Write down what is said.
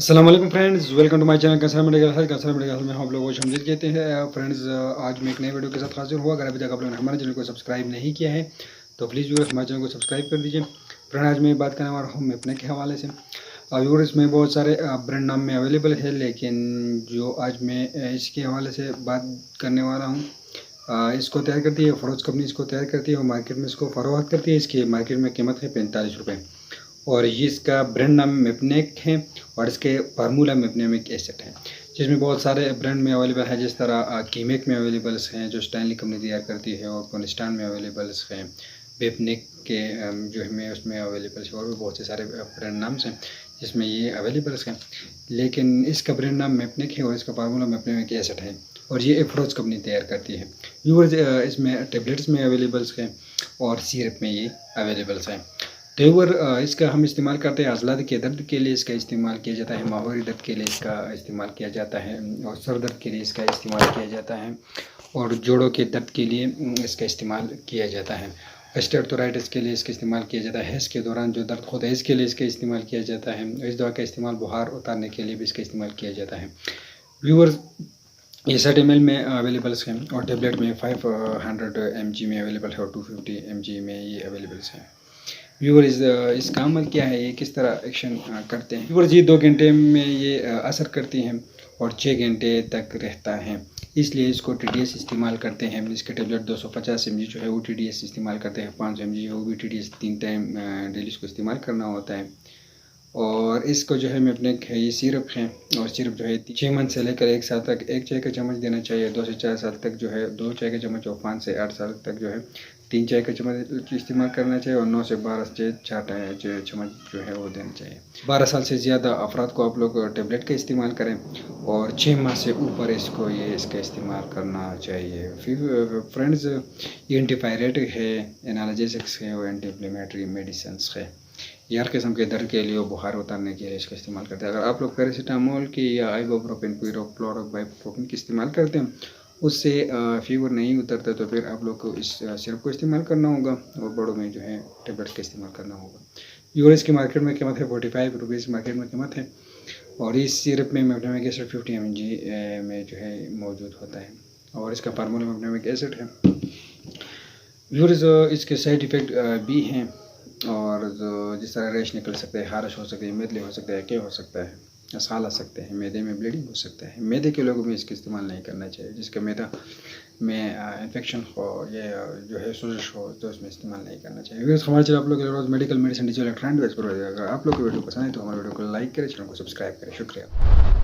अस्सलाम वालेकुम friends, welcome to my channel कंसर मेडिकल हेल्थ में हम लोग वो शमजीद कहते हैं। फ्रेंड्स, आज मैं एक नए वीडियो के साथ हाजिर हुआ। अगर अभी तक आप लोगों ने हमारे चैनल को सब्सक्राइब नहीं किया है तो प्लीज़ व्यूअर्स हमारे चैनल को सब्सक्राइब कर दीजिए। फ्रेंड, आज मैं बात करने वाला हूँ मैपने के हवाले से। व्यूअर्स में बहुत सारे ब्रांड नाम में अवेलेबल है, लेकिन जो आज मैं इसके हवाले से बात करने वाला हूँ, इसको तैयार करती है फरोज कंपनी। इसको तैयार करती है और मार्केट में इसको फरोख्त करती है। इसकी मार्केट में कीमत है 45 रुपये और ये इसका ब्रांड नाम मेपनेक है और इसके फार्मूला मेपनेमिक एसिड है, जिसमें बहुत सारे ब्रांड में अवेलेबल है। जिस तरह कीमेक में अवेलेबल्स हैं जो स्टैनली कंपनी तैयार करती है, और कॉन्स्टान में अवेलेबल्स हैं, वेपनेक के जो है उसमें अवेलेबल्स है, और भी बहुत से सारे ब्रांड नाम्स हैं जिसमें ये अवेलेबल्स हैं। लेकिन इसका ब्रांड नाम मेपनेक है और इसका फार्मूला मेपनेमिक एसिड है और ये एफरोज कंपनी तैयार करती है। व्यूअर्स, इसमें टेबलेट्स में अवेलेबल्स हैं और सिरप में ये अवेलेबल्स हैं। तेवर इसका हम इस्तेमाल करते हैं अज़लात के दर्द के लिए इसका इस्तेमाल किया जाता है, माहौरी दर्द के लिए इसका इस्तेमाल किया जाता है, और सर दर्द के लिए इसका इस्तेमाल किया जाता है, और जोड़ों के दर्द के लिए इसका इस्तेमाल किया जाता है। ऑस्टियोआर्थराइटिस के लिए इसका इस्तेमाल किया जाता है। हैज़ के दौरान जो दर्द होता है इसके लिए इसका इस्तेमाल किया जाता है। इस दवा का इस्तेमाल बुखार उतारने के लिए भी इसका इस्तेमाल किया जाता है। व्यूअर्स, ये 60 ml में अवेलेबल्स हैं और टेबलेट में 500 mg में अवेलेबल है और 250 mg में ये अवेलेबल्स हैं। व्यूअर्स, इसका अमल क्या है, ये किस तरह एक्शन करते हैं। व्यूअर्स, ये 2 घंटे में ये असर करती हैं और 6 घंटे तक रहता है, इसलिए इसको TDS इस्तेमाल करते हैं। इसके टेबलेट 250 mg जो है वो TDS इस्तेमाल करते हैं, 5 mg वो भी TDS 3 टाइम डेली इसको इस्तेमाल करना होता है। और इसको जो है मैं अपने ये सिरप है, और सिरप जो है 6 मंथ से लेकर 1 साल तक 1 चाय का चम्मच देना चाहिए। 2 से 4 साल तक जो है 2 चाय का चम्मच, और 5 से 8 साल तक जो है 3 चाय का चम्मच इस्तेमाल करना चाहिए, और 9 से 12 से 4 चम्मच जो है वो देना चाहिए। 12 साल से ज़्यादा अफराद को आप लोग टेबलेट का इस्तेमाल करें, और 6 माह से ऊपर इसको इसका इस्तेमाल करना चाहिए। फिर फ्रेंड्स, ये एंटीपायरेटिक है, एनाल्जेसिक्स है और एंटी इन्फ्लेमेटरी मेडिसिन है। ये हर किस्म के दर्द के लिए और बुखार उतारने के लिए इसका इस्तेमाल करते हैं। अगर आप लोग पैरासीटामोल की या आइबुप्रोफेन, क्लोरोक्विनाइन की इस्तेमाल करते हैं, उससे फीवर नहीं उतरता, तो फिर आप लोग को इस सिरप को इस्तेमाल करना होगा, और बड़ों में जो है टेबलेट्स का इस्तेमाल करना होगा। यूएस की मार्केट में कीमत है 45 रुपीज़ मार्केट में कीमत है, और इस सिरप में मेपनेमिक एसिड 50 mg में जो है मौजूद होता है, और इसका फार्मूला मेपनेमिक एसिड है। व्यूअर्स, इसके साइड इफ़ेक्ट भी हैं, और जो जिस तरह रेश निकल सकते हैं, खारिश हो सकती है, मितले हो सकता है, क्या हो सकता है, साल आ सकते हैं, मैदे में ब्लीडिंग हो सकता है। मैदे के लोगों में इसका इस्तेमाल नहीं करना चाहिए। जिसका मैदा में इन्फेक्शन हो, ये जो है सोजिश हो, तो उसमें इस्तेमाल नहीं करना चाहिए। व्यूअर्स, हमारे चैनल आप लोग रोज़ medical medicine digital trend base पर। अगर आप लोग को वीडियो पसंद है तो हमारे वीडियो को लाइक करें, चैनल को सब्सक्राइब करें। शुक्रिया।